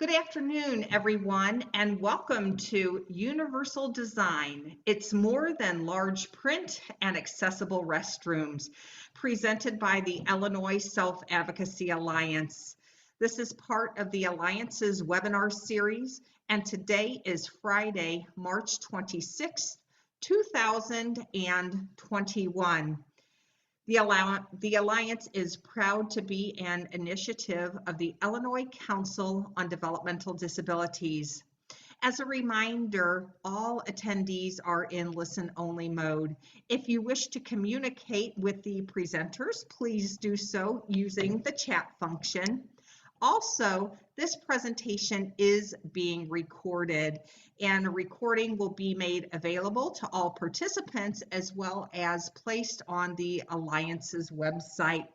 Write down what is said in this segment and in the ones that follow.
Good afternoon, everyone, and welcome to Universal Design. It's more than large print and accessible restrooms, presented by the Illinois Self-Advocacy Alliance. This is part of the Alliance's webinar series, and today is Friday, March 26th, 2021. The Alliance is proud to be an initiative of the Illinois Council on Developmental Disabilities. As a reminder, all attendees are in listen-only mode. If you wish to communicate with the presenters, please do so using the chat function. Also, this presentation is being recorded, and a recording will be made available to all participants as well as placed on the Alliance's website.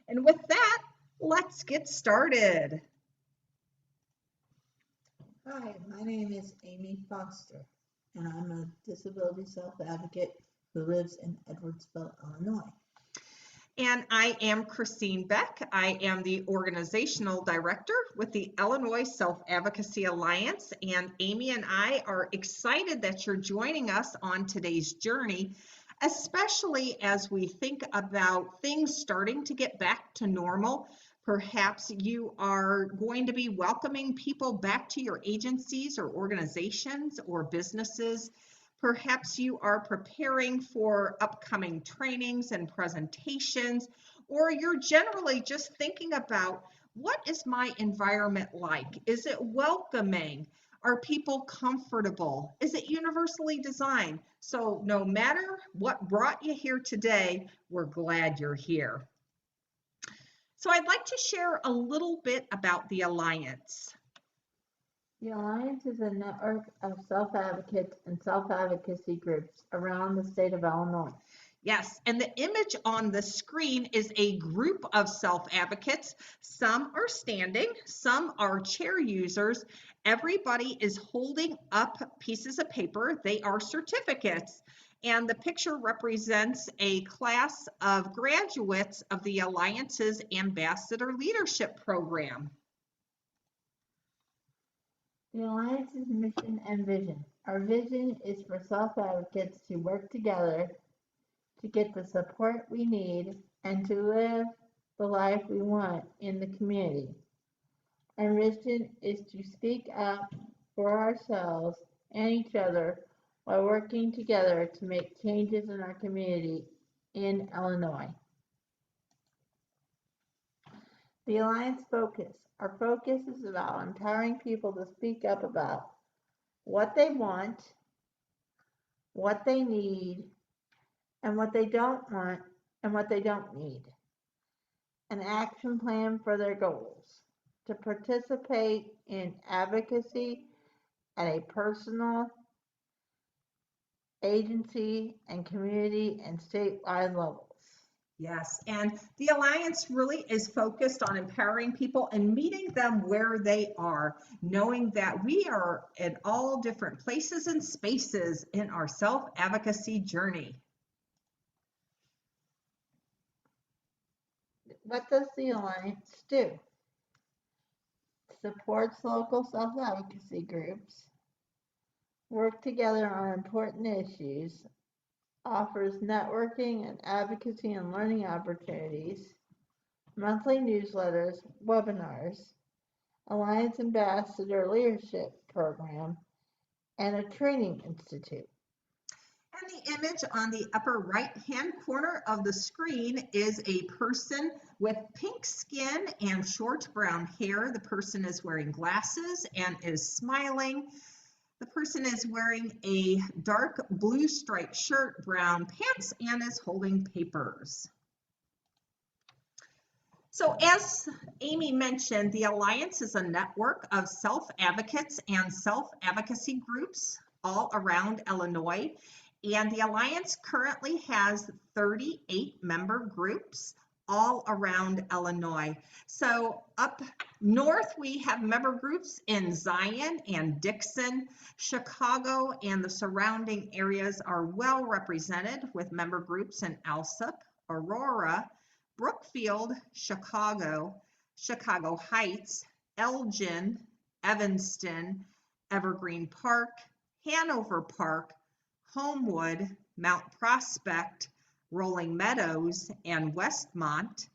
And with that, let's get started. Hi, my name is Amy Foster, and I'm a disability self-advocate who lives in Edwardsville, Illinois. And I am Christine Beck. I am the organizational director with the Illinois Self-Advocacy Alliance, and Amy and I are excited that you're joining us on today's journey, especially as we think about things starting to get back to normal. Perhaps you are going to be welcoming people back to your agencies or organizations or businesses. Perhaps you are preparing for upcoming trainings and presentations, or you're generally just thinking about, what is my environment like? Is it welcoming? Are people comfortable? Is it universally designed? So no matter what brought you here today, we're glad you're here. So I'd like to share a little bit about the Alliance. The Alliance is a network of self-advocates and self-advocacy groups around the state of Illinois. Yes, and the image on the screen is a group of self-advocates. Some are standing, some are chair users. Everybody is holding up pieces of paper. They are certificates. And the picture represents a class of graduates of the Alliance's Ambassador Leadership Program. The Alliance's mission and vision. Our vision is for self-advocates to work together to get the support we need and to live the life we want in the community. Our mission is to speak up for ourselves and each other while working together to make changes in our community in Illinois. The Alliance focus. Our focus is about empowering people to speak up about what they want, what they need, and what they don't want and what they don't need. An action plan for their goals. To participate in advocacy at a personal, agency, and community and statewide levels. Yes, and the Alliance really is focused on empowering people and meeting them where they are, knowing that we are in all different places and spaces in our self-advocacy journey. What does the Alliance do? Supports local self-advocacy groups, work together on important issues, offers networking and advocacy and learning opportunities, monthly newsletters, webinars, Alliance Ambassador Leadership Program, and a training institute. And the image on the upper right-hand corner of the screen is a person with pink skin and short brown hair. The person is wearing glasses and is smiling. The person is wearing a dark blue striped shirt, brown pants, and is holding papers. So as Amy mentioned, the Alliance is a network of self-advocates and self-advocacy groups all around Illinois. And the Alliance currently has 38 member groups all around Illinois. So up north, we have member groups in Zion and Dixon. Chicago and the surrounding areas are well represented with member groups in Alsip, Aurora, Brookfield, Chicago, Chicago Heights, Elgin, Evanston, Evergreen Park, Hanover Park, Homewood, Mount Prospect, Rolling Meadows, and Westmont.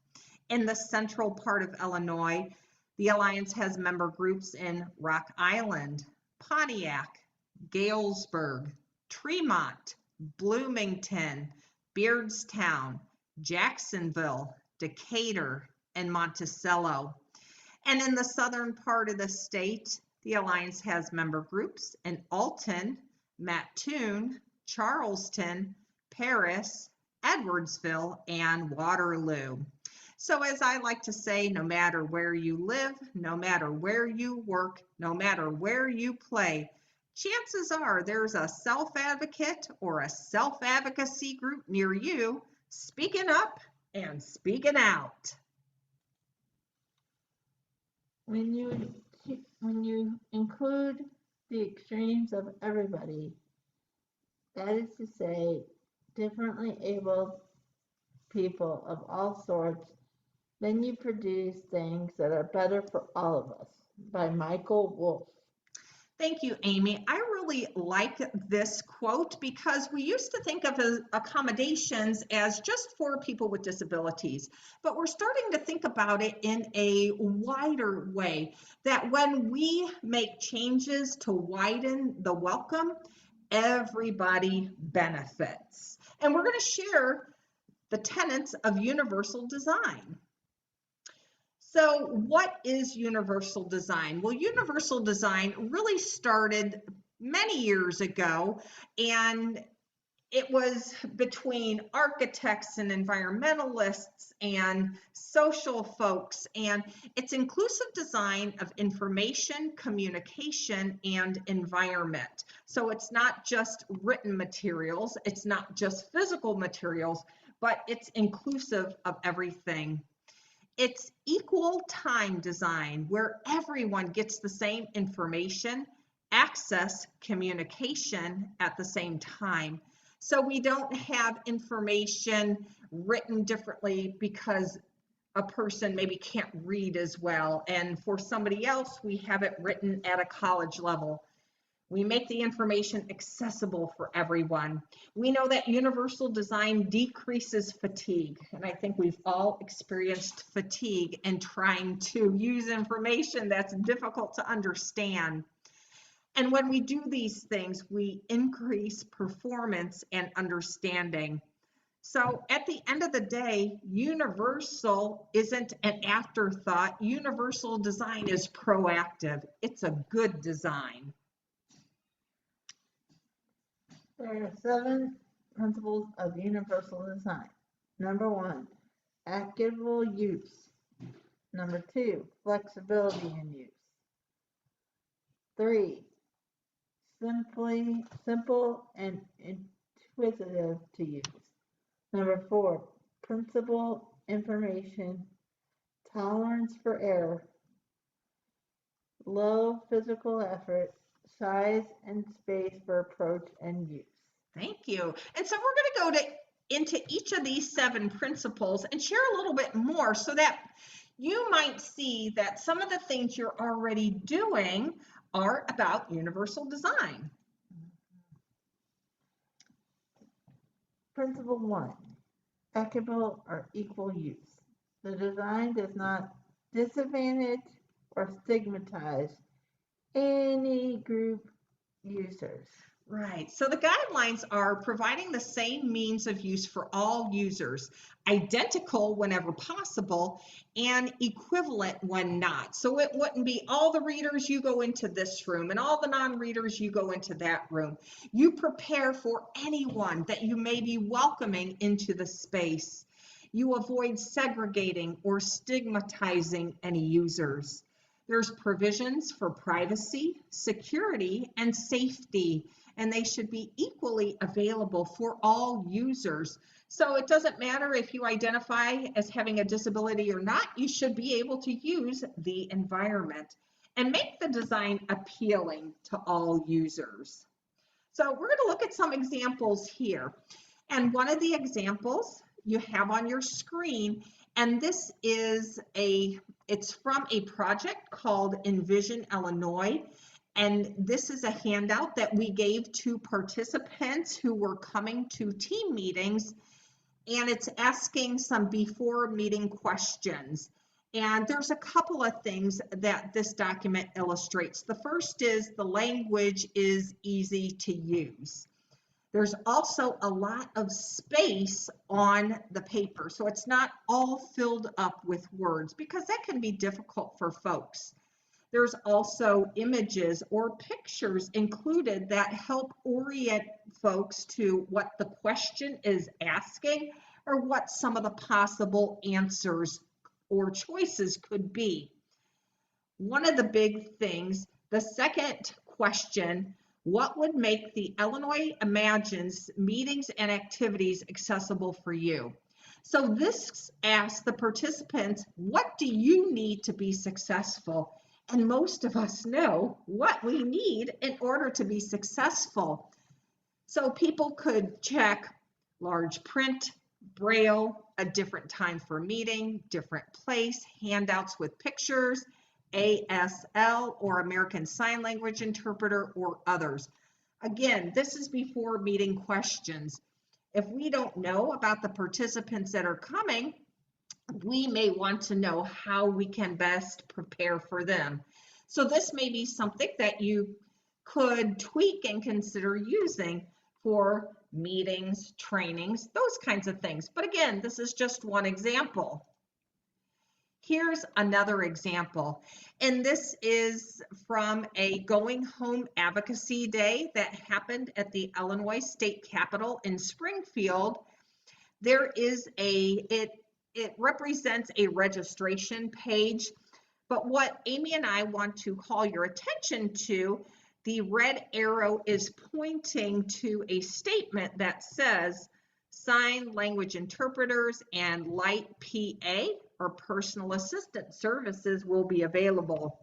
In the central part of Illinois, the Alliance has member groups in Rock Island, Pontiac, Galesburg, Tremont, Bloomington, Beardstown, Jacksonville, Decatur, and Monticello. And in the southern part of the state, the Alliance has member groups in Alton, Mattoon, Charleston, Paris, Edwardsville, and Waterloo. So as I like to say, no matter where you live, no matter where you work, no matter where you play, chances are there's a self-advocate or a self-advocacy group near you speaking up and speaking out. When you include the extremes of everybody, that is to say, differently abled people of all sorts, then you produce things that are better for all of us. By Michael Wolff. Thank you, Amy. I really like this quote because we used to think of accommodations as just for people with disabilities, but we're starting to think about it in a wider way, that when we make changes to widen the welcome, everybody benefits. And we're going to share the tenets of universal design. So what is universal design? Well, universal design really started many years ago, and it was between architects and environmentalists and social folks, and it's inclusive design of information, communication, and environment. So it's not just written materials, it's not just physical materials, but it's inclusive of everything. It's equal time design where everyone gets the same information, access, communication at the same time. So we don't have information written differently because a person maybe can't read as well. And for somebody else, we have it written at a college level. We make the information accessible for everyone. We know that universal design decreases fatigue, and I think we've all experienced fatigue in trying to use information that's difficult to understand. And when we do these things, we increase performance and understanding. So at the end of the day, universal isn't an afterthought. Universal design is proactive. It's a good design. There are 7 principles of universal design. Number 1, equitable use. Number 2, flexibility in use. 3, simple and intuitive to use. Number 4, principle information, tolerance for error, low physical effort, size and space for approach and use. Thank you. And so we're going to go into each of these 7 principles and share a little bit more so that you might see that some of the things you're already doing are about universal design. Principle 1, equitable or equal use. The design does not disadvantage or stigmatize any group users. Right. So the guidelines are providing the same means of use for all users, identical whenever possible, and equivalent when not. So it wouldn't be all the readers, you go into this room, and all the non-readers, you go into that room. You prepare for anyone that you may be welcoming into the space. You avoid segregating or stigmatizing any users. There's provisions for privacy, security, and safety, and they should be equally available for all users. So it doesn't matter if you identify as having a disability or not, you should be able to use the environment and make the design appealing to all users. So we're going to look at some examples here. And one of the examples you have on your screen, And this is it's from a project called Envision Illinois. And this is a handout that we gave to participants who were coming to team meetings, and it's asking some before meeting questions. And there's a couple of things that this document illustrates. The first is the language is easy to use. There's also a lot of space on the paper, so it's not all filled up with words because that can be difficult for folks. There's also images or pictures included that help orient folks to what the question is asking or what some of the possible answers or choices could be. One of the big things, the second question, what would make the Illinois Imagines meetings and activities accessible for you? So this asks the participants, what do you need to be successful? And most of us know what we need in order to be successful. So people could check large print, braille, a different time for meeting, different place, handouts with pictures, ASL or American Sign Language interpreter, or others. Again, this is before meeting questions. If we don't know about the participants that are coming, we may want to know how we can best prepare for them. So this may be something that you could tweak and consider using for meetings, trainings, those kinds of things. But again, this is just one example. Here's another example, and this is from a Going Home Advocacy Day that happened at the Illinois State Capitol in Springfield. There is it represents a registration page, but what Amy and I want to call your attention to, the red arrow is pointing to a statement that says sign language interpreters and light PA or personal assistant services will be available.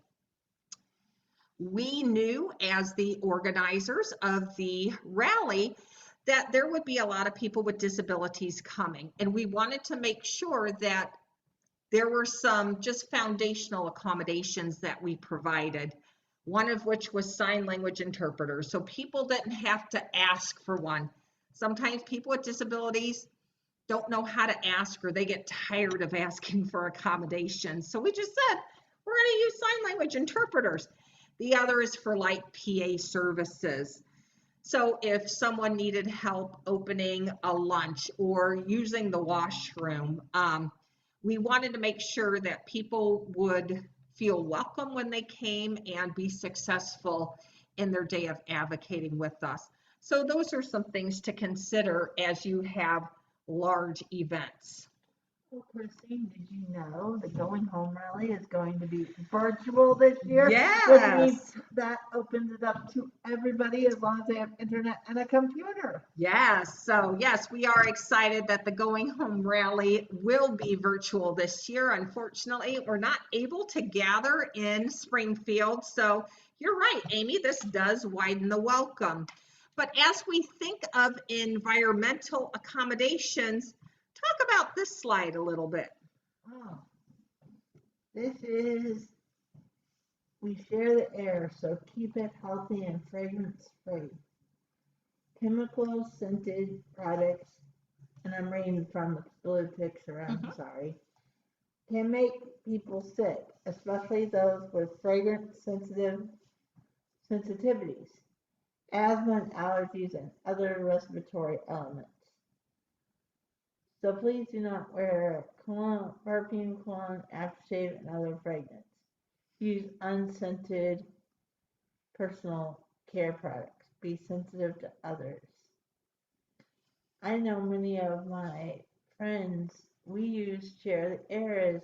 We knew as the organizers of the rally that there would be a lot of people with disabilities coming, and we wanted to make sure that there were some just foundational accommodations that we provided, one of which was sign language interpreters, so people didn't have to ask for one. Sometimes people with disabilities don't know how to ask, or they get tired of asking for accommodations. So we just said, we're going to use sign language interpreters. The other is for light PA services. So if someone needed help opening a lunch or using the washroom, we wanted to make sure that people would feel welcome when they came and be successful in their day of advocating with us. So those are some things to consider as you have large events. Well, Christine, did you know the Going Home Rally is going to be virtual this year? Which means Yes. that opens it up to everybody as long as they have internet and a computer. Yes. So yes, we are excited that the Going Home Rally will be virtual this year. Unfortunately, we're not able to gather in Springfield. So you're right, Amy, this does widen the welcome. But as we think of environmental accommodations, talk about this slide a little bit. Oh, this is, we share the air, so keep it healthy and fragrance free. Chemical scented products, and I'm reading from the blue picture, I'm sorry, can make people sick, especially those with fragrance sensitivities, asthma and allergies, and other respiratory elements. So please do not wear cologne, perfume, cologne, aftershave, and other fragrance. Use unscented personal care products. Be sensitive to others. I know many of my friends, we use share the air as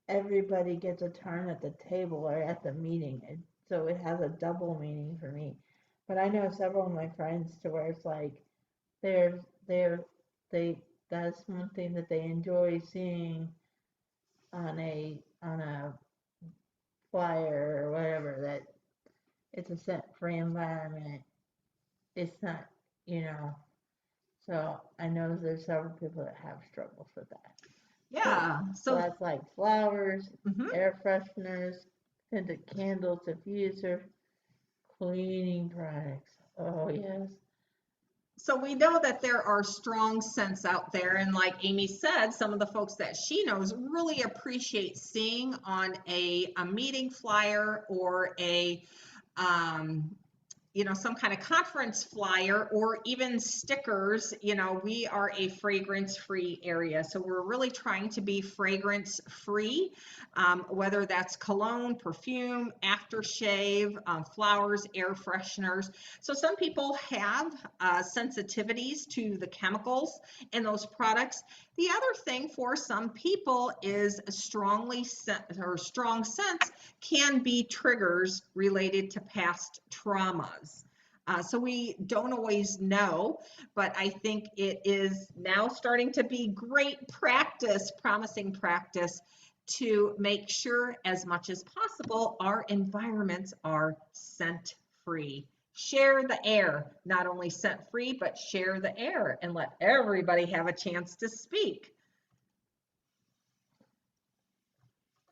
everybody gets a turn at the table or at the meeting. And so it has a double meaning for me. But I know several of my friends to where it's like they that's one thing that they enjoy seeing on a flyer or whatever, that it's a scent-free environment. It's not, so I know there's several people that have struggles with that. Yeah. So So, that's like flowers, mhm. air fresheners, scented candles, diffuser, cleaning products. Oh, yes. So we know that there are strong scents out there, and like Amy said, some of the folks that she knows really appreciate seeing on a meeting flyer or a um, some kind of conference flyer or even stickers. We are a fragrance free area. So we're really trying to be fragrance free, whether that's cologne, perfume, aftershave, flowers, air fresheners. So some people have sensitivities to the chemicals in those products. The other thing for some people is strong scents can be triggers related to past traumas. So we don't always know, but I think it is now starting to be great practice, promising practice, to make sure as much as possible our environments are scent free. Share the air, not only scent free, but share the air and let everybody have a chance to speak.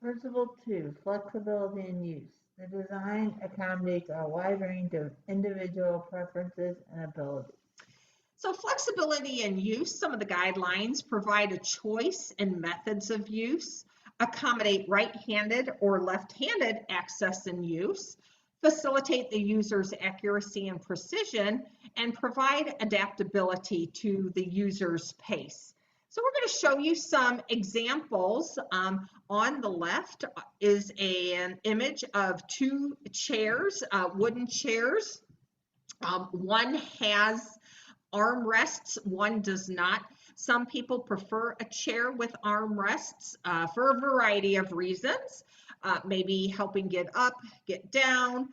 Principle 2, flexibility in use. The design accommodates a wide range of individual preferences and abilities. So flexibility in use, some of the guidelines provide a choice in methods of use, accommodate right-handed or left-handed access and use, facilitate the user's accuracy and precision, and provide adaptability to the user's pace. So we're going to show you some examples. On the left is an image of two chairs, wooden chairs. One has armrests, one does not. Some people prefer a chair with armrests for a variety of reasons. Maybe helping get up, get down.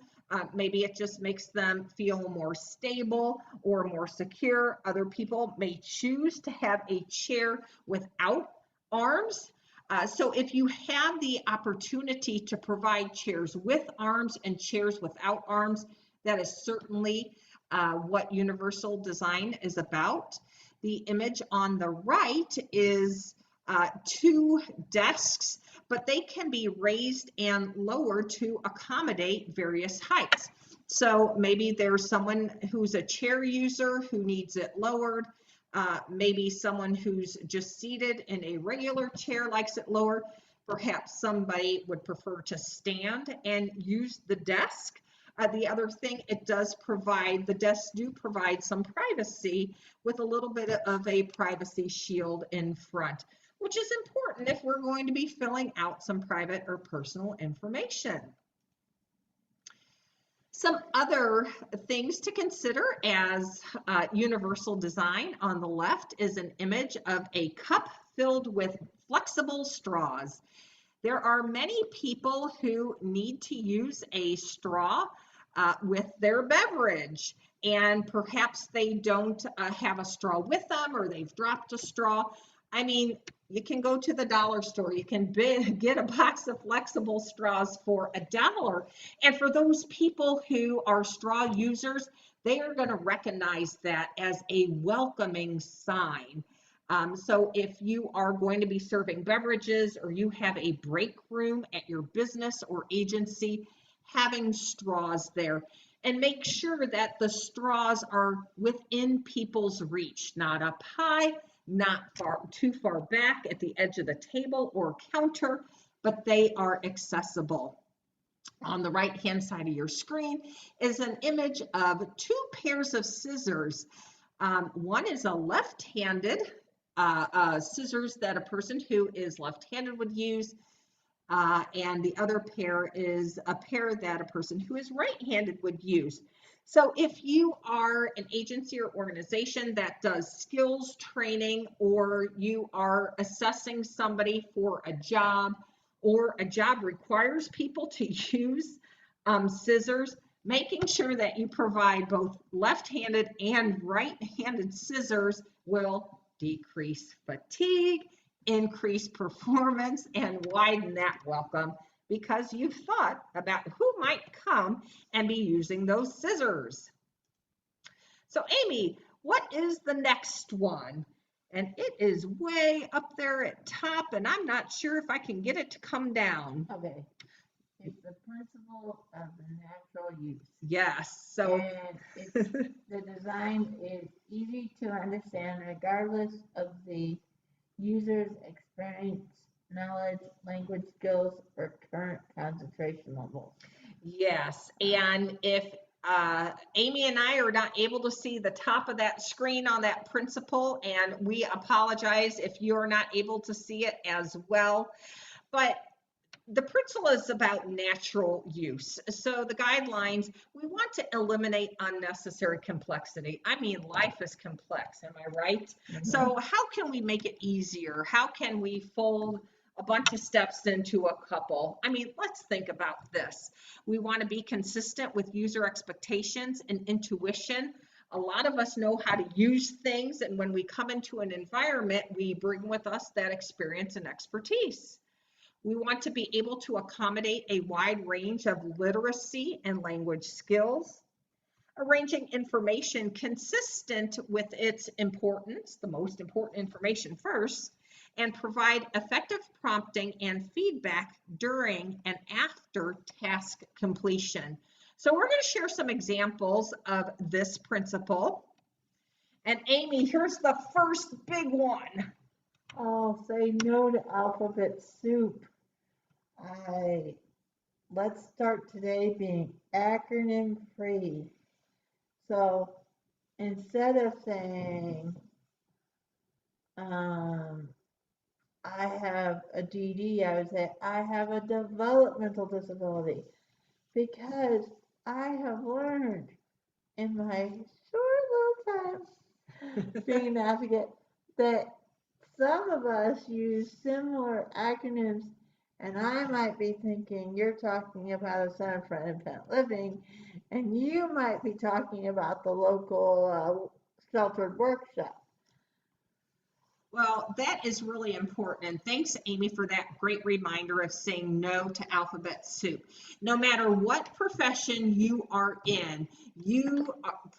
Maybe it just makes them feel more stable or more secure. Other people may choose to have a chair without arms. So if you have the opportunity to provide chairs with arms and chairs without arms, that is certainly what universal design is about. The image on the right is two desks, but they can be raised and lowered to accommodate various heights. So maybe there's someone who's a chair user who needs it lowered. Maybe someone who's just seated in a regular chair likes it lower. Perhaps somebody would prefer to stand and use the desk. The other thing the desks do provide some privacy with a little bit of a privacy shield in front, which is important if we're going to be filling out some private or personal information. Some other things to consider as universal design on the left is an image of a cup filled with flexible straws. There are many people who need to use a straw with their beverage, and perhaps they don't have a straw with them, or they've dropped a straw. I mean, you can go to the dollar store, you can get a box of flexible straws for $1. And for those people who are straw users, they are going to recognize that as a welcoming sign. So if you are going to be serving beverages or you have a break room at your business or agency, having straws there, and make sure that the straws are within people's reach, not up high, not too far back at the edge of the table or counter, but they are accessible. On the right hand side of your screen is an image of two pairs of scissors. One is a left-handed scissors that a person who is left-handed would use, and the other pair is a pair that a person who is right-handed would use. So if you are an agency or organization that does skills training, or you are assessing somebody for a job, or a job requires people to use scissors, making sure that you provide both left-handed and right-handed scissors will decrease fatigue, increase performance, and widen that welcome, because you've thought about who might come and be using those scissors. So Amy, what is the next one? And it is way up there at top, and I'm not sure if I can get it to come down. Okay. It's the principle of the natural use. Yes, so And it's the design is easy to understand regardless of the user's experience, knowledge, language skills, or current concentration levels. yes, and if Amy and I are not able to see the top of that screen on that principle, and we apologize if you're not able to see it as well. But the principle is about natural use. So the guidelines, we want to eliminate unnecessary complexity. I mean, life is complex, am I right? So how can we make it easier? How can we fold a bunch of steps into a couple? I mean, let's think about this. We want to be consistent with user expectations and intuition. A lot of us know how to use things, and when we come into an environment, we bring with us that experience and expertise. We want to be able to accommodate a wide range of literacy and language skills, arranging information consistent with its importance, the most important information first, and provide effective prompting and feedback during and after task completion. So we're going to share some examples of this principle. And Amy, here's the first big one. Oh, say no to alphabet soup. Let's start today being acronym free. So instead of saying, I have a DD, I would say, I have a developmental disability. Because I have learned in my short little time being an advocate that some of us use similar acronyms, and I might be thinking you're talking about a Center for Independent Living, and you might be talking about the local sheltered workshop. Well, that is really important. And thanks, Amy, for that great reminder of saying no to alphabet soup. No matter what profession you are in, you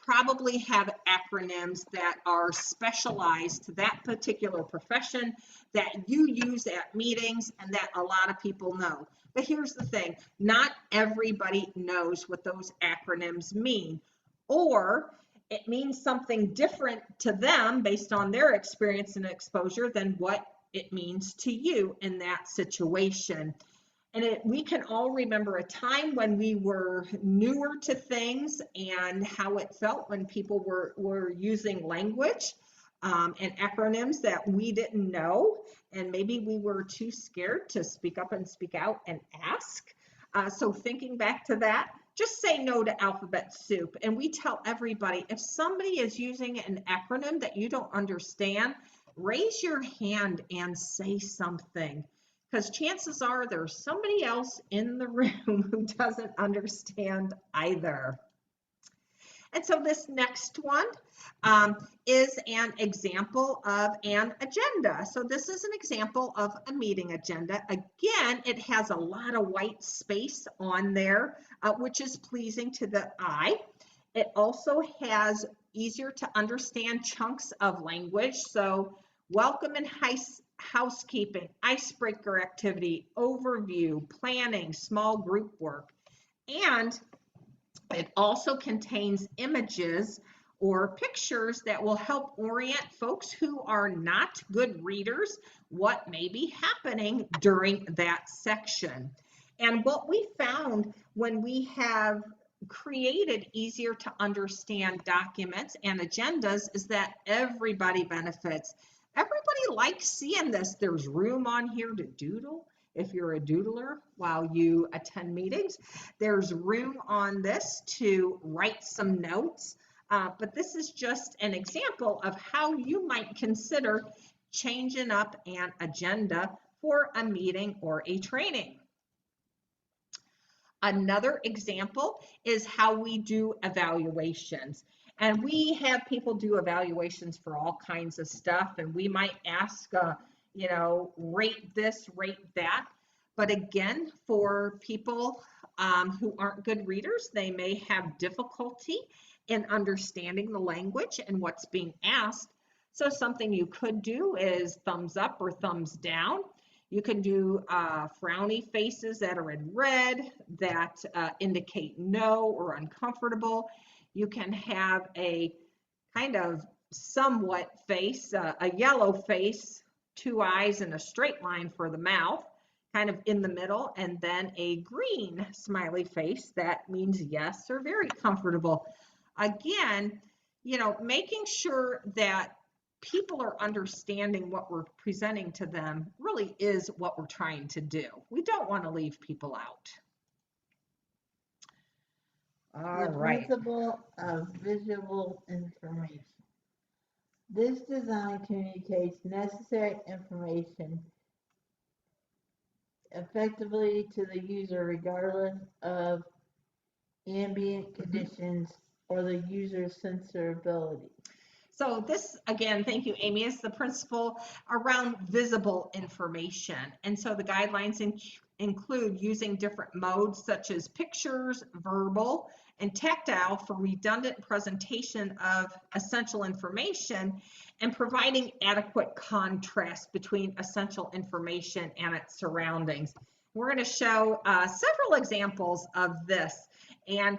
probably have acronyms that are specialized to that particular profession that you use at meetings and that a lot of people know. But here's the thing, not everybody knows what those acronyms mean. Or it means something different to them based on their experience and exposure than what it means to you in that situation. And we can all remember a time when we were newer to things and how it felt when people were using language and acronyms that we didn't know. And maybe we were too scared to speak up and speak out and ask. So thinking back to that, just say no to alphabet soup. And we tell everybody, if somebody is using an acronym that you don't understand, raise your hand and say something. Because chances are there's somebody else in the room who doesn't understand either. And so this next one is an example of an agenda. So this is an example of a meeting agenda. Again, it has a lot of white space on there, which is pleasing to the eye. It also has easier to understand chunks of language. So welcome and housekeeping, icebreaker activity, overview, planning, small group work. And it also contains images or pictures that will help orient folks who are not good readers what may be happening during that section. And what we found when we have created easier to understand documents and agendas is that everybody benefits. Everybody likes seeing this. There's room on here to doodle. If you're a doodler while you attend meetings, there's room on this to write some notes. But this is just an example of how you might consider changing up an agenda for a meeting or a training. Another example is how we do evaluations. And we have people do evaluations for all kinds of stuff, and we might ask, rate this, rate that. But again, for people who aren't good readers, they may have difficulty in understanding the language and what's being asked. So something you could do is thumbs up or thumbs down. You can do frowny faces that are in red that indicate no or uncomfortable. You can have a kind of somewhat face, a yellow face, two eyes and a straight line for the mouth, kind of in the middle, and then a green smiley face that means yes or very comfortable. Again, making sure that people are understanding what we're presenting to them really is what we're trying to do. We don't want to leave people out. All The right. principle of visual information. This design communicates necessary information effectively to the user regardless of ambient conditions or the user's sensibility. So this, again, thank you, Amy, is the principle around visible information. And so the guidelines include using different modes such as pictures, verbal, and tactile for redundant presentation of essential information and providing adequate contrast between essential information and its surroundings. We're going to show several examples of this. And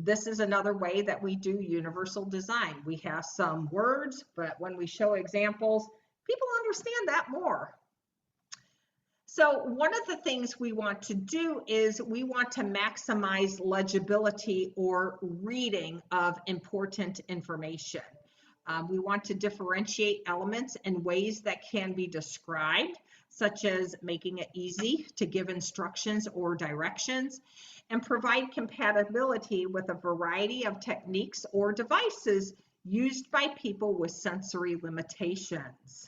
this is another way that we do universal design. We have some words, but when we show examples, people understand that more. So one of the things we want to do is we want to maximize legibility or reading of important information. We want to differentiate elements in ways that can be described, such as making it easy to give instructions or directions, and provide compatibility with a variety of techniques or devices used by people with sensory limitations.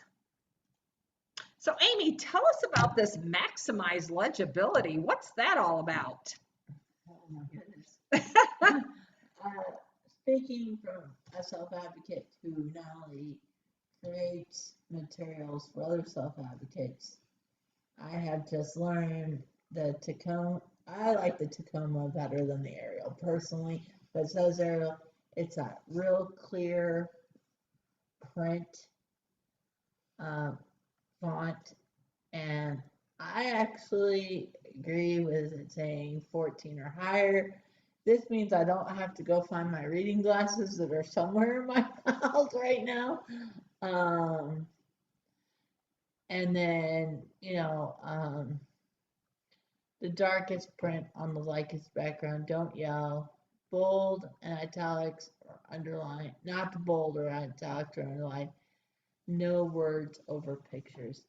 So Amy, tell us about this maximize legibility. What's that all about? Oh my goodness. Speaking from a self-advocate who not only creates materials for other self-advocates, I have just learned the Tacoma. I like the Tacoma better than the Arial personally, but so does Arial. It's a real clear print font, and I actually agree with it saying 14 or higher. This means I don't have to go find my reading glasses that are somewhere in my house right now. And then, the darkest print on the lightest background, don't yell. Bold and italics or underline, not the bold or italics or underline. No words over pictures.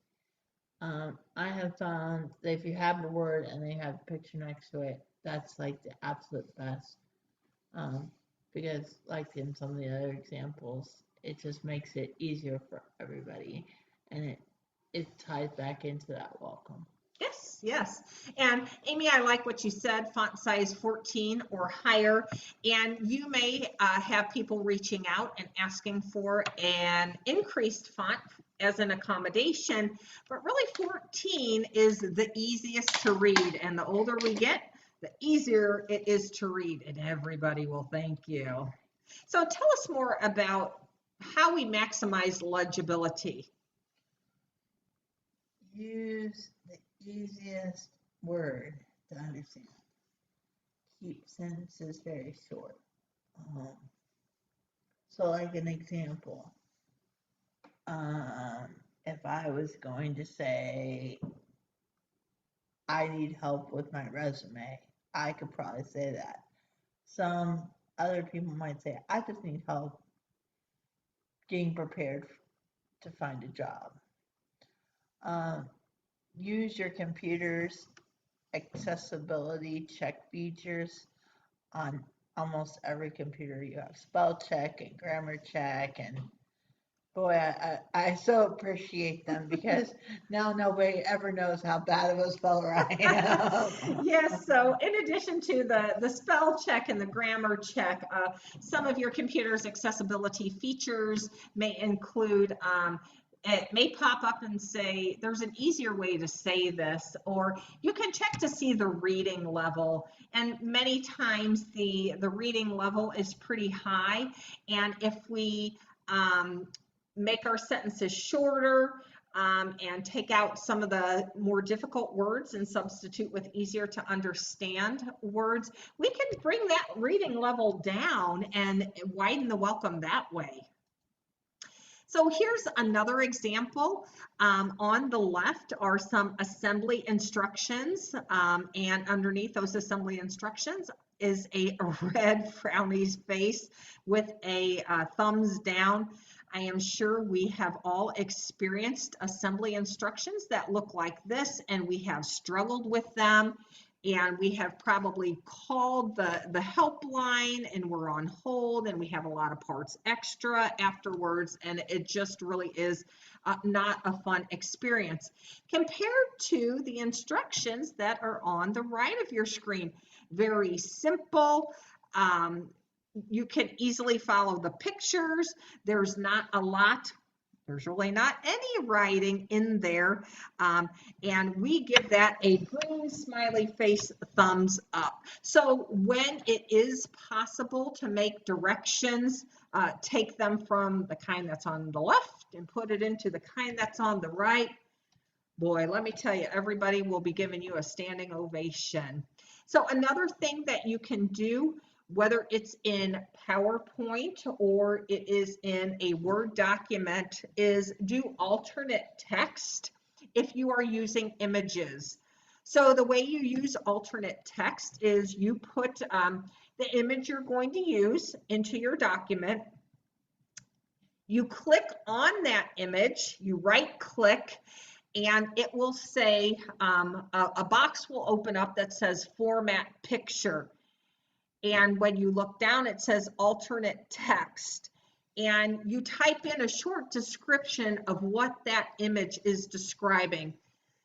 I have found that if you have a word and they have a picture next to it, that's like the absolute best. Because like in some of the other examples, it just makes it easier for everybody, and it ties back into that welcome. Yes, yes. And Amy, I like what you said, font size 14 or higher. And you may have people reaching out and asking for an increased font as an accommodation, but really 14 is the easiest to read. And the older we get, the easier it is to read, and everybody will thank you. So tell us more about how we maximize legibility. Use the easiest word to understand. Keep sentences very short. So like an example, if I was going to say, I need help with my resume, I could probably say that. Some other people might say, I just need help getting prepared to find a job. Use your computer's accessibility check features on almost every computer. You have spell check and grammar check, and boy, I so appreciate them because now nobody ever knows how bad of a speller I am. Yes, so in addition to the spell check and the grammar check, some of your computer's accessibility features may include it may pop up and say, there's an easier way to say this, or you can check to see the reading level. And many times the reading level is pretty high. And if we make our sentences shorter, and take out some of the more difficult words and substitute with easier to understand words, we can bring that reading level down and widen the welcome that way. So here's another example. On the left are some assembly instructions, and underneath those assembly instructions is a red frowny face with a thumbs down. I am sure we have all experienced assembly instructions that look like this, and we have struggled with them. And we have probably called the helpline and we're on hold and we have a lot of parts extra afterwards, and it just really is not a fun experience compared to the instructions that are on the right of your screen. Very simple. You can easily follow the pictures. There's not a lot. There's really not any writing in there. And we give that a green smiley face thumbs up. So when it is possible to make directions, take them from the kind that's on the left and put it into the kind that's on the right. Boy, let me tell you, everybody will be giving you a standing ovation. So another thing that you can do, whether it's in PowerPoint or it is in a Word document, is do alternate text if you are using images. So the way you use alternate text is you put the image you're going to use into your document. You click on that image, you right click, and it will say, a box will open up that says Format Picture. And when you look down, it says alternate text. And you type in a short description of what that image is describing.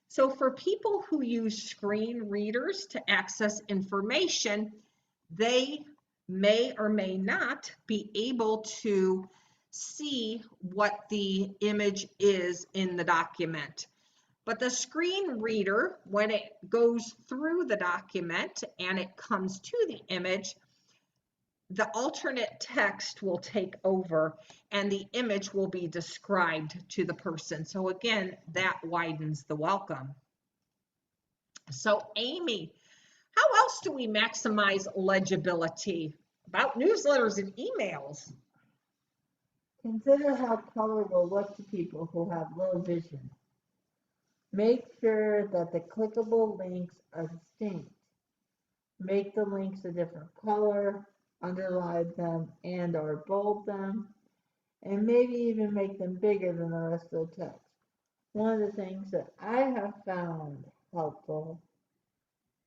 So for people who use screen readers to access information, they may or may not be able to see what the image is in the document. But the screen reader, when it goes through the document and it comes to the image, the alternate text will take over and the image will be described to the person. So again, that widens the welcome. So Amy, how else do we maximize legibility about newsletters and emails? Consider how color will look to people who have low vision. Make sure that the clickable links are distinct. Make the links a different color, underline them and or bold them, and maybe even make them bigger than the rest of the text. One of the things that I have found helpful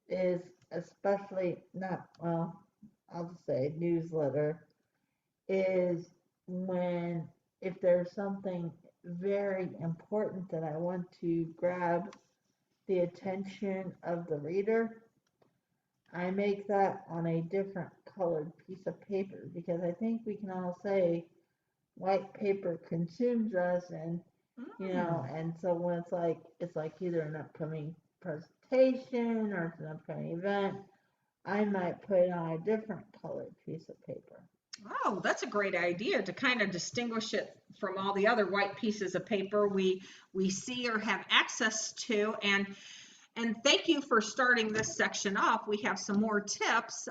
is, especially not, well, I'll just say newsletter, is when if there's something very important that I want to grab the attention of the reader, I make that on a different colored piece of paper, because I think we can all say white paper consumes us, and and so when it's like either an upcoming presentation or it's an upcoming event, I might put it on a different colored piece of paper. Oh, that's a great idea to kind of distinguish it from all the other white pieces of paper we see or have access to. And thank you for starting this section off. We have some more tips,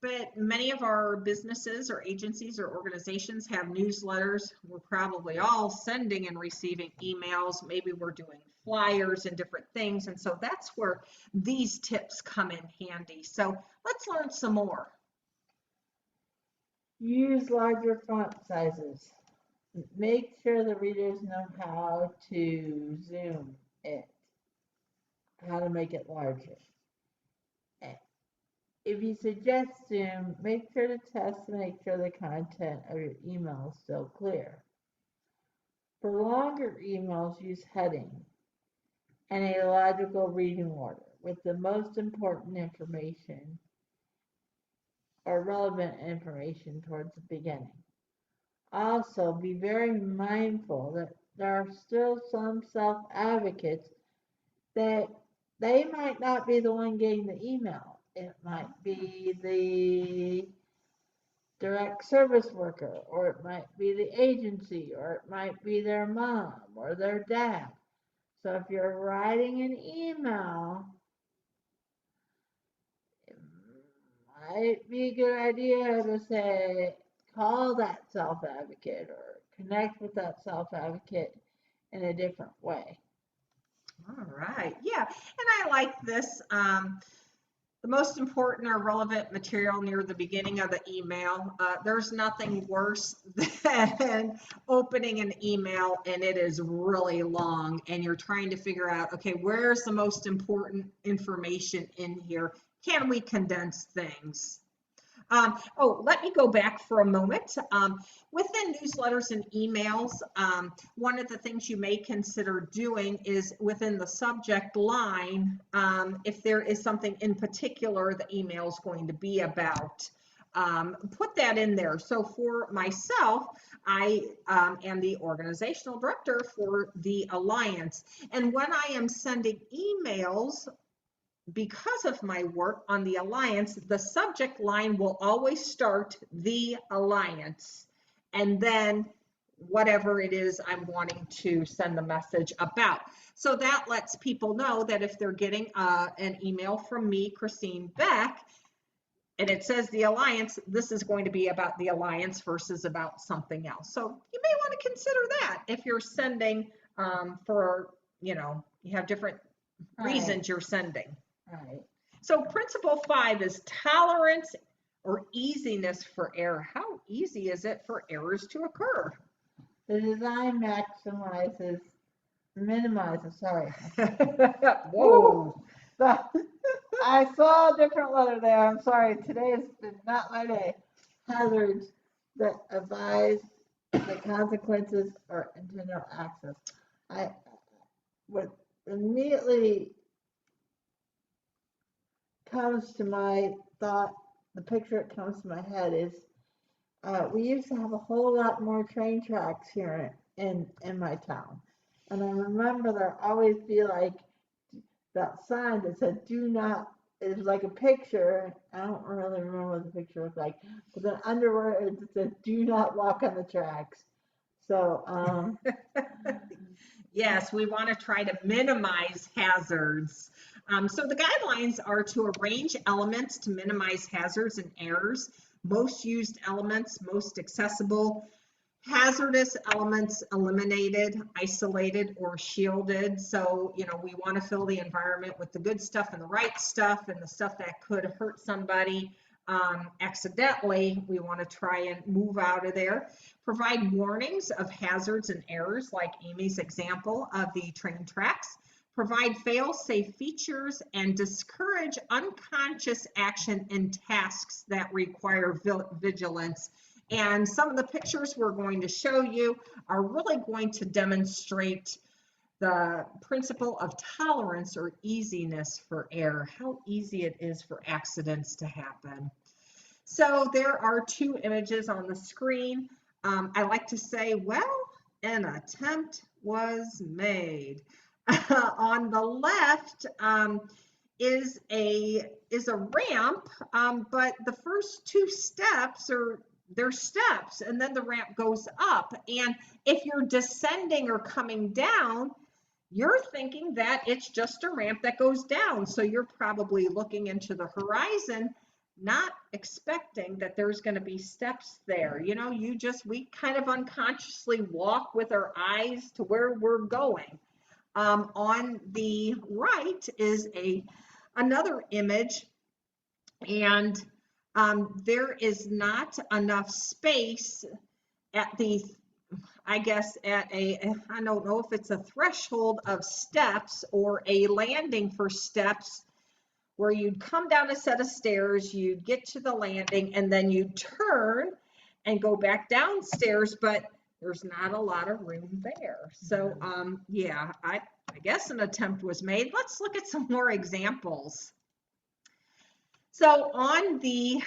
but many of our businesses or agencies or organizations have newsletters. We're probably all sending and receiving emails. Maybe we're doing flyers and different things. And so that's where these tips come in handy. So let's learn some more. Use larger font sizes. Make sure the readers know how to zoom it, how to make it larger. If you suggest Zoom, make sure to test to make sure the content of your email is still clear. For longer emails, use heading and a logical reading order with the most important information or relevant information towards the beginning. Also, be very mindful that there are still some self-advocates that they might not be the one getting the email. It might be the direct service worker, or it might be the agency, or it might be their mom or their dad. So if you're writing an email, it might be a good idea to say, call that self-advocate or connect with that self-advocate in a different way. All right. Yeah. And I like this. The most important or relevant material near the beginning of the email. There's nothing worse than opening an email and it is really long and you're trying to figure out, okay, where's the most important information in here? Can we condense things? Let me go back for a moment. Within newsletters and emails, one of the things you may consider doing is within the subject line, if there is something in particular the email is going to be about, put that in there. So for myself, I am the organizational director for the Alliance. And when I am sending emails, because of my work on the Alliance, the subject line will always start the Alliance and then whatever it is I'm wanting to send the message about. So that lets people know that if they're getting an email from me, Christine Beck, and it says the Alliance, this is going to be about the Alliance versus about something else. So you may want to consider that if you're sending you have different reasons you're sending. Right. So principle 5 is tolerance or easiness for error. How easy is it for errors to occur? The design minimizes, sorry. Whoa. I saw a different letter there. I'm sorry. Today has been not my day. Hazards that advise the consequences or intended access. What immediately comes to my thought, the picture that comes to my head is we used to have a whole lot more train tracks here in my town. And I remember there always be like that sign that said, do not, it was like a picture. I don't really remember what the picture was like, but then under it said, do not walk on the tracks. So, yes, we want to try to minimize hazards. So the guidelines are to arrange elements to minimize hazards and errors, most used elements, most accessible, hazardous elements eliminated, isolated, or shielded. So, we want to fill the environment with the good stuff and the right stuff and the stuff that could hurt somebody accidentally. We want to try and move out of there. Provide warnings of hazards and errors, like Amy's example of the train tracks. Provide fail-safe features and discourage unconscious action in tasks that require vigilance. And some of the pictures we're going to show you are really going to demonstrate the principle of tolerance or easiness for error, how easy it is for accidents to happen. So there are 2 images on the screen. I like to say, well, an attempt was made. On the left is a ramp, but the first 2 steps they're steps, and then the ramp goes up. And if you're descending or coming down, you're thinking that it's just a ramp that goes down. So you're probably looking into the horizon, not expecting that there's going to be steps there. We kind of unconsciously walk with our eyes to where we're going. On the right is another image, and there is not enough space at I don't know if it's a threshold of steps or a landing for steps, where you'd come down a set of stairs, you'd get to the landing, and then you'd turn and go back downstairs, but there's not a lot of room there. So I guess an attempt was made. Let's look at some more examples. So on the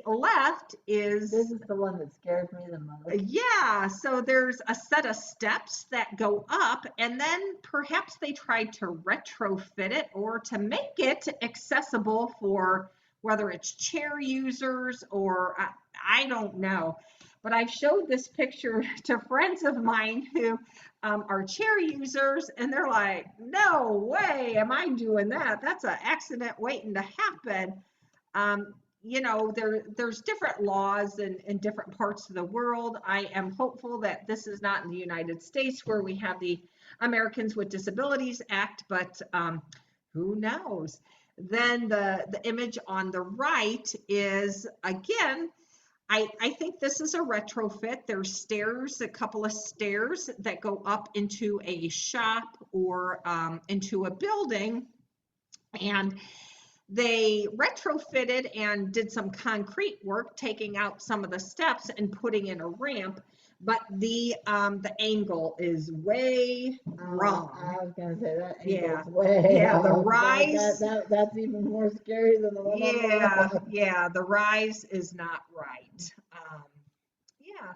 left is... This is the one that scares me the most. Yeah, so there's a set of steps that go up, and then perhaps they tried to retrofit it or to make it accessible for whether it's chair users or I don't know. But I've showed this picture to friends of mine who are chair users, and they're like, no way am I doing that. That's an accident waiting to happen. Um, there's different laws in different parts of the world. I am hopeful that this is not in the United States where we have the Americans with Disabilities Act, but who knows? Then the image on the right is, again, I think this is a retrofit. There's stairs, a couple of stairs that go up into a shop or into a building. And they retrofitted and did some concrete work, taking out some of the steps and putting in a ramp, but the angle is way wrong. I was gonna say that Yeah, angle's way yeah, the off. rise, That's even more scary than the one on the left. yeah, the rise is not right. Yeah.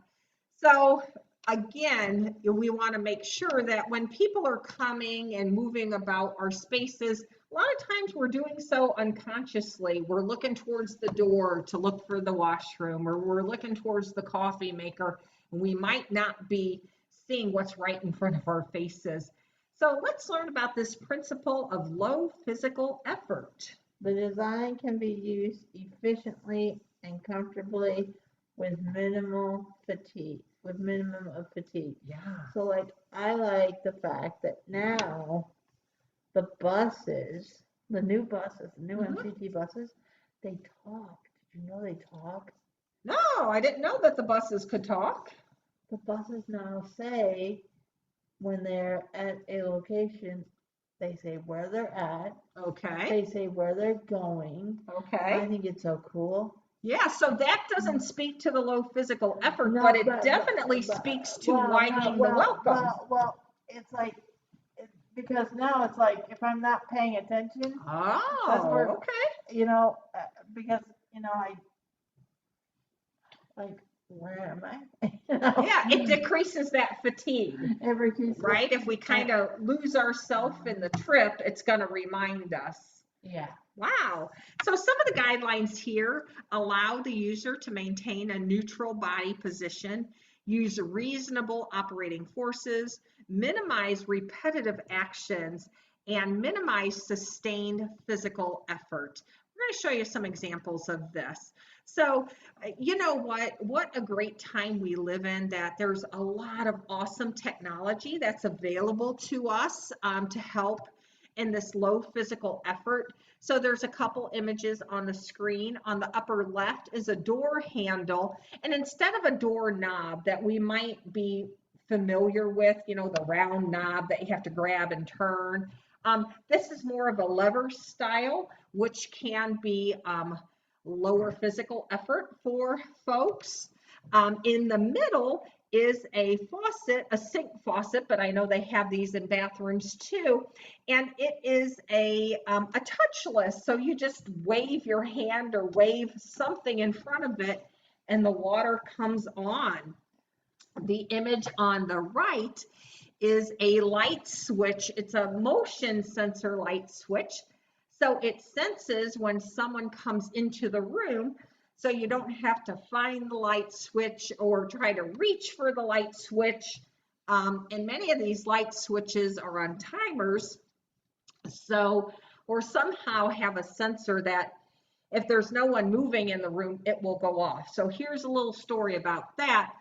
So again, we want to make sure that when people are coming and moving about our spaces, a lot of times we're doing so unconsciously. We're looking towards the door to look for the washroom, or we're looking towards the coffee maker, and we might not be seeing what's right in front of our faces. So let's learn about this principle of low physical effort. The design can be used efficiently and comfortably with minimum of fatigue. Yeah. So like I like the fact that now the buses, the new MCT buses, they talk. Did you know they talk? No, I didn't know that the buses could talk. The buses now say when they're at a location, they say where they're at. Okay. They say where they're going. Okay. I think it's so cool. Yeah, so that doesn't speak to the low physical effort, but it definitely speaks to widening the welcome. Well, it's like, because now it's like, if I'm not paying attention, that's where, okay. Because, like, where am I? Yeah, it decreases that fatigue, right? If we kind of lose ourselves in the trip, it's going to remind us. Yeah. Wow. So some of the guidelines here allow the user to maintain a neutral body position, use reasonable operating forces, minimize repetitive actions, and minimize sustained physical effort. We're going to show you some examples of this. So, you know what a great time we live in, that there's a lot of awesome technology that's available to us to help in this low physical effort. So there's a couple images on the screen. On the upper left is a door handle, and instead of a door knob that we might be familiar with, the round knob that you have to grab and turn, this is more of a lever style, which can be lower physical effort for folks. In the middle is a faucet, a sink faucet, but I know they have these in bathrooms too. And it is a touchless, so you just wave your hand or wave something in front of it and the water comes on. The image on the right is a light switch. It's a motion sensor light switch. So it senses when someone comes into the room, so you don't have to find the light switch or try to reach for the light switch. And many of these light switches are on timers, or somehow have a sensor that if there's no one moving in the room, it will go off. So here's a little story about that.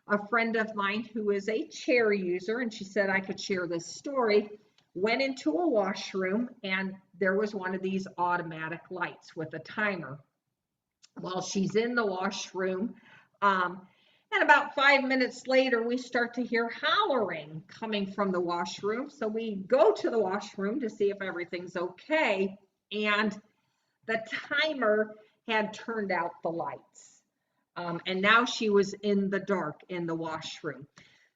A friend of mine who is a chair user, and she said I could share this story, went into a washroom and there was one of these automatic lights with a timer. Well, she's in the washroom, and about 5 minutes later, we start to hear hollering coming from the washroom. So we go to the washroom to see if everything's okay, and the timer had turned out the lights. And now she was in the dark in the washroom.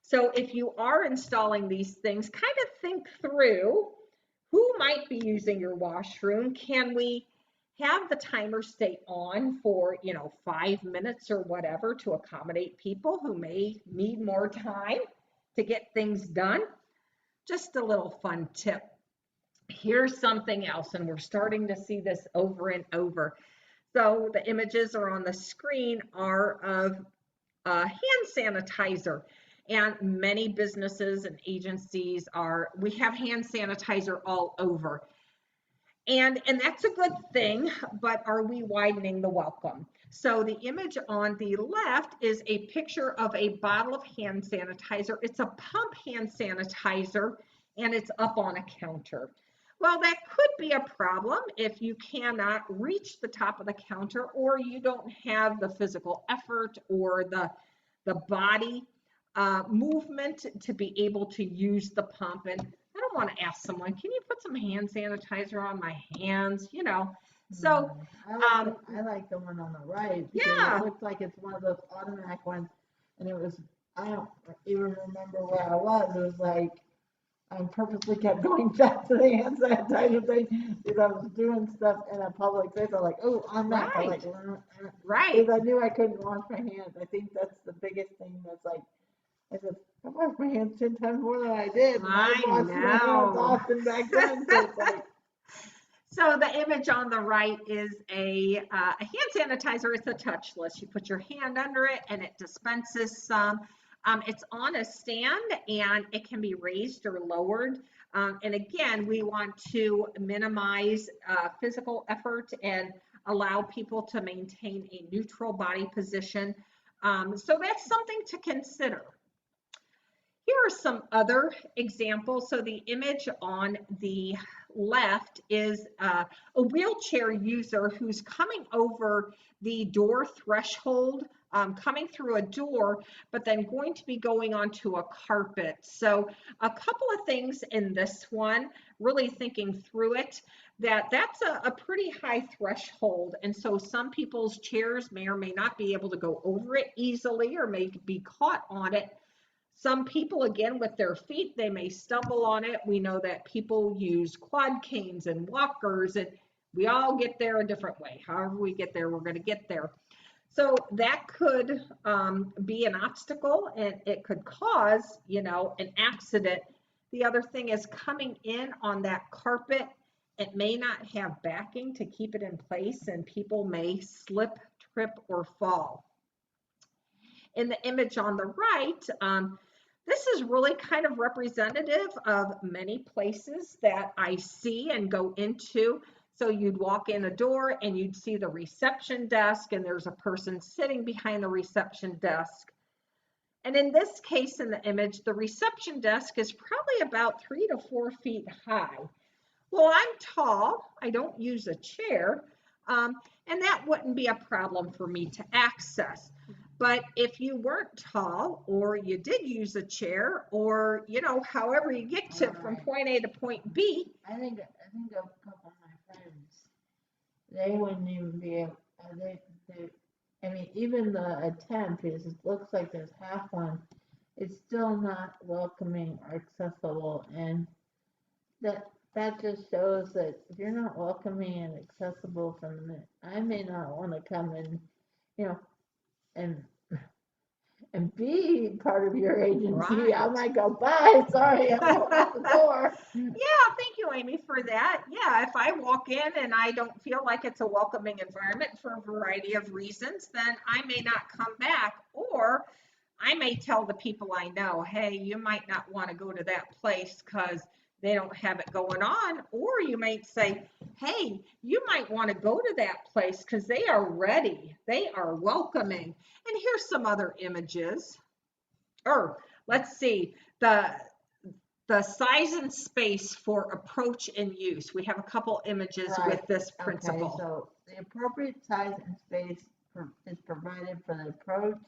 So if you are installing these things, kind of think through who might be using your washroom. Can we have the timer stay on for 5 minutes or whatever to accommodate people who may need more time to get things done? Just a little fun tip. Here's something else, and we're starting to see this over and over. So the images are on the screen are of hand sanitizer. And many businesses and agencies we have hand sanitizer all over. And that's a good thing, but are we widening the welcome? So the image on the left is a picture of a bottle of hand sanitizer. It's a pump hand sanitizer, and it's up on a counter. Well, that could be a problem if you cannot reach the top of the counter, or you don't have the physical effort or the body movement to be able to use the pump. And I don't want to ask someone, can you put some hand sanitizer on my hands? So, I like the one on the right because it yeah, looks like it's one of those automatic ones, and it was, I don't even remember where I was. It was like I purposely kept going back to the hand sanitizer thing because I was doing stuff in a public place. I'm like, oh, I'm back. I'm like, right. because I knew I couldn't wash my hands. I think that's the biggest thing. That's like, I said, I washed my hands 10 times more than I did, and I I washed my hands know. often back then. So it's like, So the image on the right is a hand sanitizer. It's a touchless. You put your hand under it and it dispenses some. It's on a stand and it can be raised or lowered. And again, we want to minimize physical effort and allow people to maintain a neutral body position. So that's something to consider. Here are some other examples. So the image on the left is a wheelchair user who's coming over the door threshold, coming through a door, but then going to be going onto a carpet. So a couple of things in this one, really thinking through it, that's a pretty high threshold. And so some people's chairs may or may not be able to go over it easily or may be caught on it. Some people, again, with their feet, they may stumble on it. We know that people use quad canes and walkers, and we all get there a different way. However we get there, we're going to get there. So that could be an obstacle, and it could cause, an accident. The other thing is coming in on that carpet. It may not have backing to keep it in place, and people may slip, trip, or fall. In the image on the right, this is really kind of representative of many places that I see and go into. So you'd walk in a door and you'd see the reception desk and there's a person sitting behind the reception desk. And in this case, in the image, the reception desk is probably about 3 to 4 feet high. Well, I'm tall, I don't use a chair, and that wouldn't be a problem for me to access. But if you weren't tall or you did use a chair or, however you get to from point A to point B. I think a couple of my friends, they wouldn't even be able, I mean, even the attempt is, it looks like there's half one, it's still not welcoming or accessible. And that just shows that if you're not welcoming and accessible from the minute, I may not want to come and, and be part of your agency. Right. I might go, bye, sorry, I'm going out the door. Yeah, thank you, Amy, for that. Yeah, if I walk in and I don't feel like it's a welcoming environment for a variety of reasons, then I may not come back. Or I may tell the people I know, hey, you might not want to go to that place because they don't have it going on. Or you might say, hey, you might want to go to that place because they are ready, they are welcoming. And here's some other images. Or let's see, the size and space for approach and use. We have a couple images with this principle. Okay, so the appropriate size and space is provided for the approach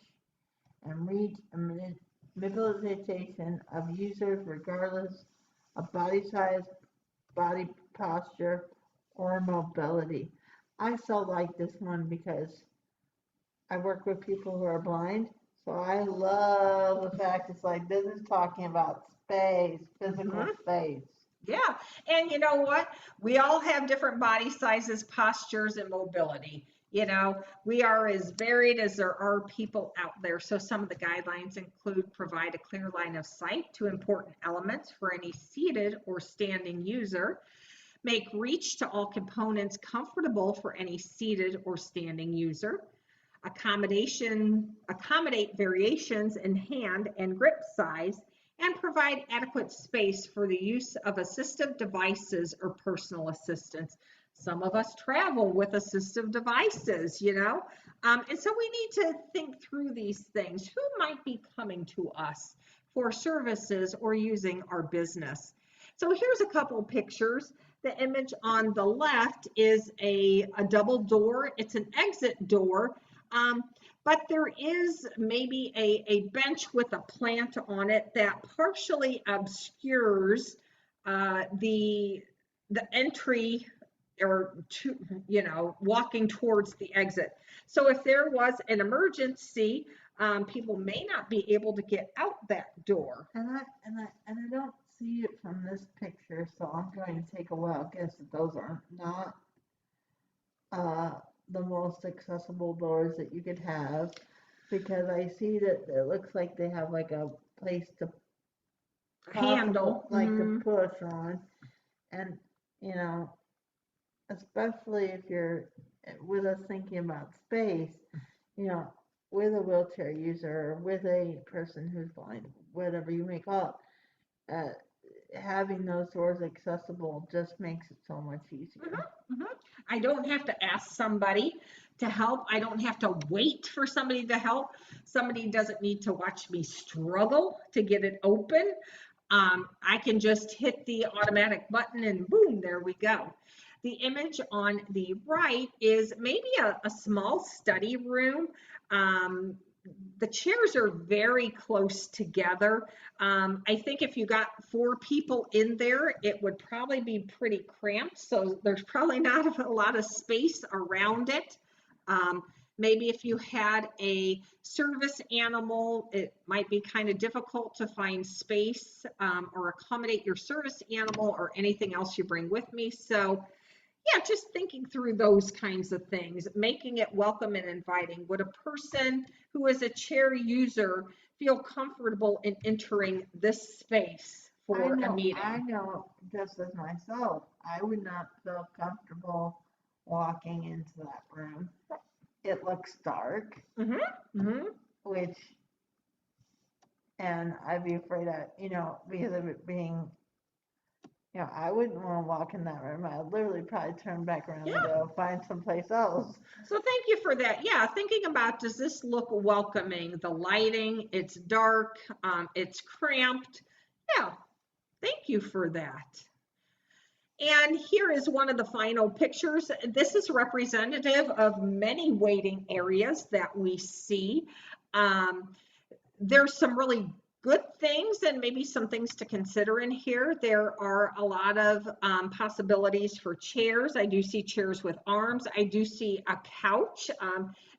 and reach and mobilization of users regardless of body size, body posture, or mobility. I so like this one because I work with people who are blind, so I love the fact it's like this is talking about space, physical space. Yeah, and you know what? We all have different body sizes, postures, and mobility. We are as varied as there are people out there. So some of the guidelines include provide a clear line of sight to important elements for any seated or standing user. Make reach to all components comfortable for any seated or standing user. Accommodate variations in hand and grip size, and provide adequate space for the use of assistive devices or personal assistance. Some of us travel with assistive devices, and so we need to think through these things. Who might be coming to us for services or using our business? So here's a couple pictures. The image on the left is a double door. It's an exit door. But there is maybe a bench with a plant on it that partially obscures the entry, or walking towards the exit. So if there was an emergency, people may not be able to get out that door. And I don't see it from this picture, so I'm going to take a wild guess that those are not the most accessible doors that you could have, because I see that it looks like they have like a place to Handle, like to push on, and especially if you're with us thinking about space, with a wheelchair user, or with a person who's blind, whatever you may call it, having those doors accessible just makes it so much easier. I don't have to ask somebody to help. I don't have to wait for somebody to help. Somebody doesn't need to watch me struggle to get it open. I can just hit the automatic button and boom, there we go. The image on the right is maybe a small study room. The chairs are very close together. I think if you got 4 people in there, it would probably be pretty cramped. So there's probably not a lot of space around it. Maybe if you had a service animal, it might be kind of difficult to find space or accommodate your service animal or anything else you bring with me. So yeah, just thinking through those kinds of things, making it welcome and inviting. Would a person who is a chair user feel comfortable in entering this space for a meeting? I know, just as myself, I would not feel comfortable walking into that room. It looks dark, which, and I'd be afraid of, because of it being, I wouldn't want to walk in that room. I'd literally probably turn back around and go find someplace else. So thank you for that. Yeah, thinking about, does this look welcoming? The lighting, it's dark, it's cramped. Yeah, thank you for that. And here is one of the final pictures. This is representative of many waiting areas that we see. There's some really good things and maybe some things to consider in here. There are a lot of possibilities for chairs. I do see chairs with arms. I do see a couch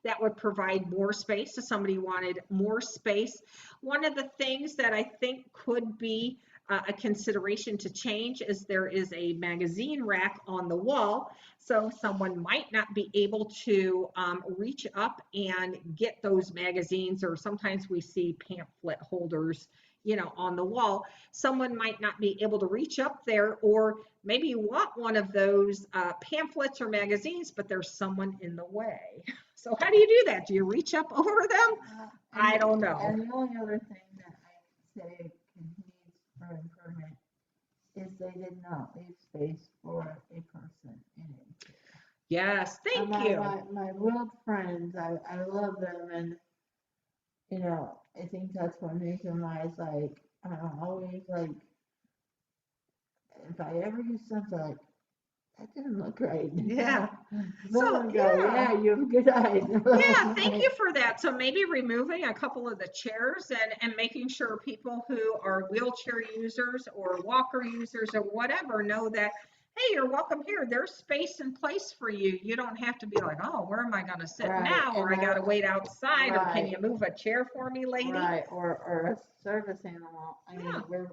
that would provide more space if somebody wanted more space. One of the things that I think could be a consideration to change is there is a magazine rack on the wall, so someone might not be able to reach up and get those magazines, or sometimes we see pamphlet holders, on the wall. Someone might not be able to reach up there, or maybe you want one of those pamphlets or magazines, but there's someone in the way. So how do you do that? Do you reach up over them? I don't know. And the only other thing that I say needs for improvement is they did not leave space for a person in it. Yes, thank you. My world friends, I love them, and I think that's one reason why it's like I'm always like, if I ever do something like that didn't look right. Yeah. Someone yeah, you have good eyes. Yeah, thank you for that. So maybe removing a couple of the chairs and making sure people who are wheelchair users or walker users or whatever know that, hey, you're welcome here. There's space and place for you. You don't have to be like, oh, where am I going to sit now? Or I got to wait outside. Or can you move a chair for me, lady? Right. Or a service animal. I mean, we're,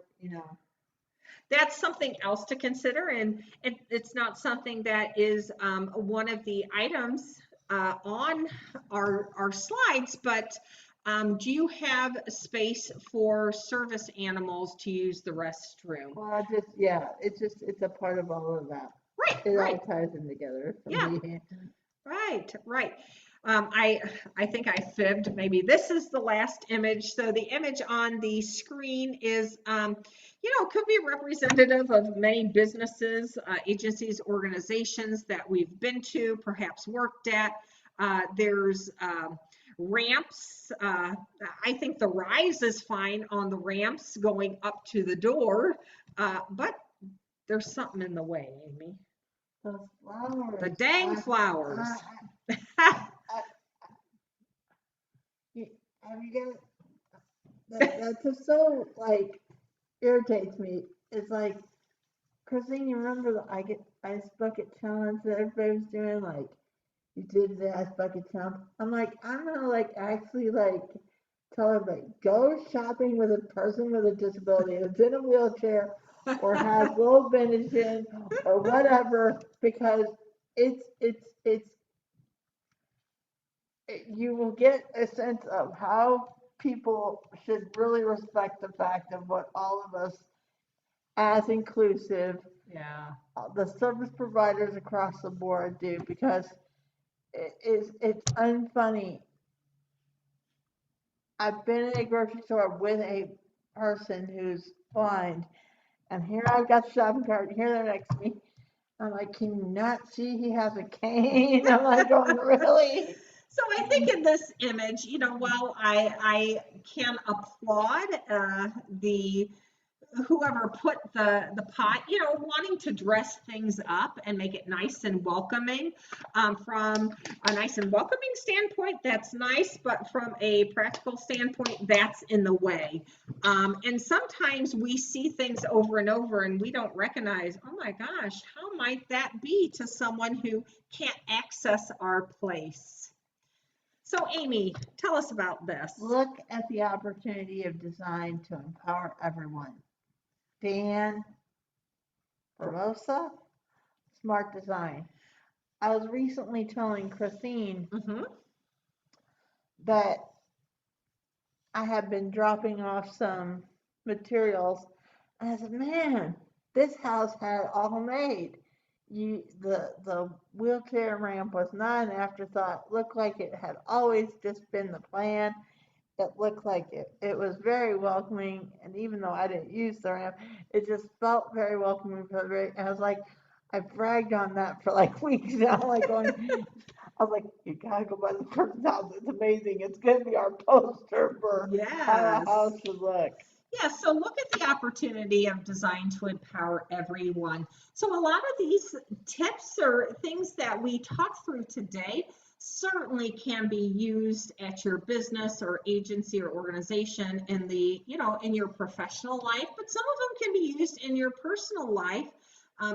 That's something else to consider, and it's not something that is one of the items on our slides, but Do you have space for service animals to use the restroom? Well, it's a part of all of that. Right, It all right. ties in together for Yeah, me. right, right. I think I fibbed. Maybe this is the last image. So the image on the screen is, could be representative of many businesses, agencies, organizations that we've been to, perhaps worked at. There's ramps. I think the rise is fine on the ramps going up to the door, but there's something in the way, Amy. Those The flowers. dang flowers. I, have you that's just so like irritates me. It's like, Christine, you remember the ice bucket challenge that everybody was doing? Like, you did the ice bucket challenge. I'm like, I'm gonna like actually like tell everybody, go shopping with a person with a disability that's in a wheelchair or has low vision or whatever, because it's you will get a sense of how people should really respect the fact of what all of us as inclusive, Yeah. the service providers across the board do, because it's unfunny. I've been in a grocery store with a person who's blind, and here I've got the shopping cart, and here they're next to me. I'm like, can you not see he has a cane? I'm like, going, really? So I think in this image, while I can applaud the whoever put the pot, wanting to dress things up and make it nice and welcoming. From a nice and welcoming standpoint, that's nice, but from a practical standpoint, that's in the way. And sometimes we see things over and over and we don't recognize, oh my gosh, how might that be to someone who can't access our place? So Amy, tell us about this. Look at the opportunity of design to empower everyone. Dan Barossa, Smart Design. I was recently telling Christine Mm-hmm. that I have been dropping off some materials, and I said, man, this house had all made. The wheelchair ramp was not an afterthought. Looked like it had always just been the plan. It looked like it was very welcoming, and even though I didn't use the ramp, it just felt very welcoming. And I was like, I bragged on that for like weeks now, like going, I was like, you gotta go by the person's house. It's amazing. It's gonna be our poster for how the Yes. house should look. Yeah, so look at the opportunity of design to empower everyone. So a lot of these tips or things that we talked through today certainly can be used at your business or agency or organization in in your professional life, but some of them can be used in your personal life.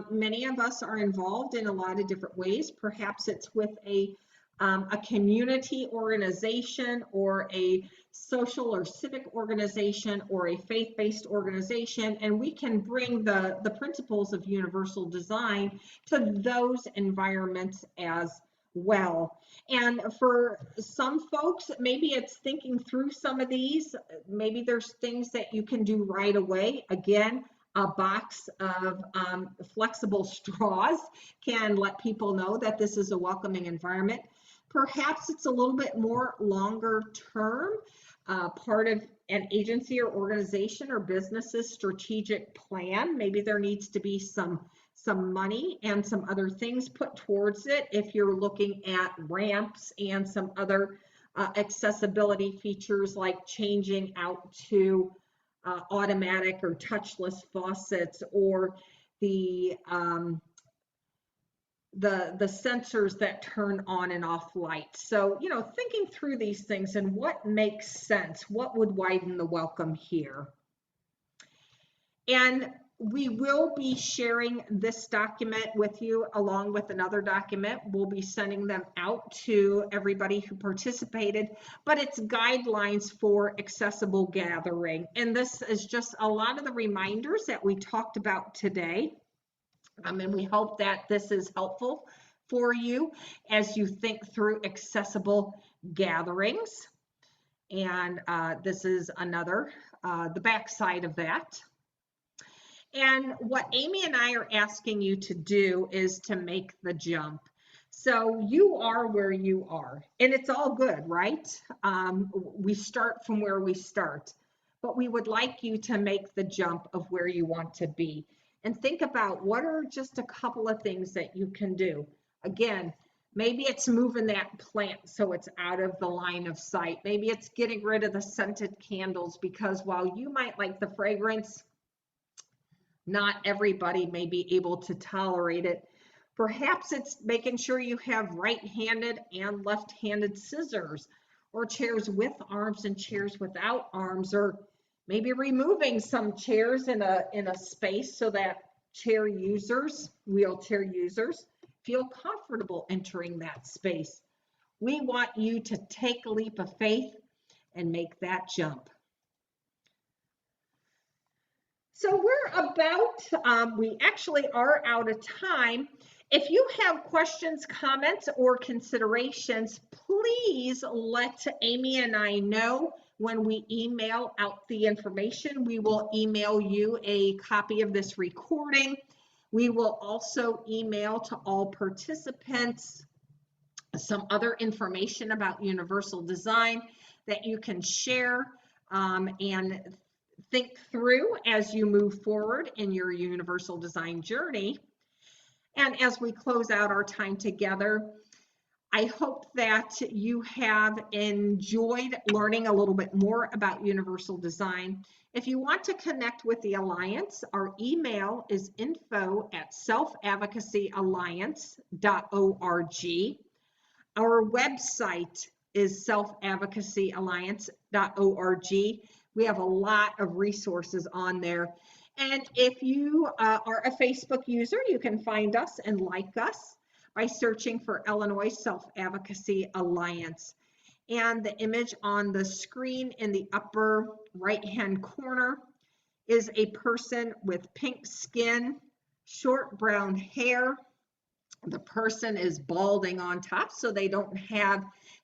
Many of us are involved in a lot of different ways. Perhaps it's with a community organization or a social or civic organization or a faith-based organization, and we can bring the principles of universal design to those environments as well. And for some folks, maybe it's thinking through some of these. Maybe there's things that you can do right away. Again, a box of flexible straws can let people know that this is a welcoming environment. Perhaps it's a little bit more longer term, part of an agency or organization or business's strategic plan. Maybe there needs to be some money and some other things put towards it if you're looking at ramps and some other accessibility features like changing out to automatic or touchless faucets, or the the sensors that turn on and off lights. So, thinking through these things and what makes sense, what would widen the welcome here. And we will be sharing this document with you along with another document. We'll be sending them out to everybody who participated, but it's guidelines for accessible gathering. And this is just a lot of the reminders that we talked about today. And we hope that this is helpful for you as you think through accessible gatherings. And this is another, the back side of that. And what Amy and I are asking you to do is to make the jump. So you are where you are, and it's all good, right? We start from where we start, but we would like you to make the jump of where you want to be. And think about what are just a couple of things that you can do. Again, maybe it's moving that plant so it's out of the line of sight. Maybe it's getting rid of the scented candles, because while you might like the fragrance, not everybody may be able to tolerate it. Perhaps it's making sure you have right-handed and left-handed scissors, or chairs with arms and chairs without arms, or maybe removing some chairs in a space so that chair users, wheelchair users, feel comfortable entering that space. We want you to take a leap of faith and make that jump. So we're about, we actually are out of time. If you have questions, comments, or considerations, please let Amy and I know when we email out the information. We will email you a copy of this recording. We will also email to all participants some other information about universal design that you can share and think through as you move forward in your universal design journey. And as we close out our time together, I hope that you have enjoyed learning a little bit more about universal design. If you want to connect with the Alliance, our email is info@selfadvocacyalliance.org. Our website is selfadvocacyalliance.org. We have a lot of resources on there. And if you are a Facebook user, you can find us and like us by searching for Illinois Self-Advocacy Alliance. And the image on the screen in the upper right-hand corner is a person with pink skin, short brown hair. The person is balding on top, so they don't have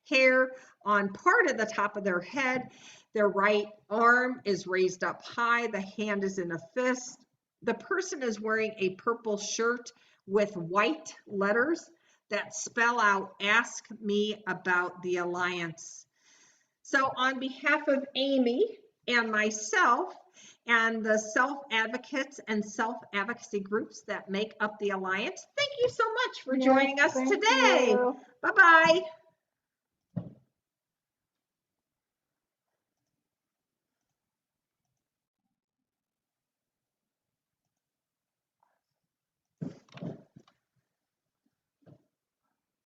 hair on part of the top of their head. Their right arm is raised up high. The hand is in a fist. The person is wearing a purple shirt with white letters that spell out, "Ask me about the Alliance." So on behalf of Amy and myself and the self-advocates and self-advocacy groups that make up the Alliance, thank you so much for joining us today. Bye-bye.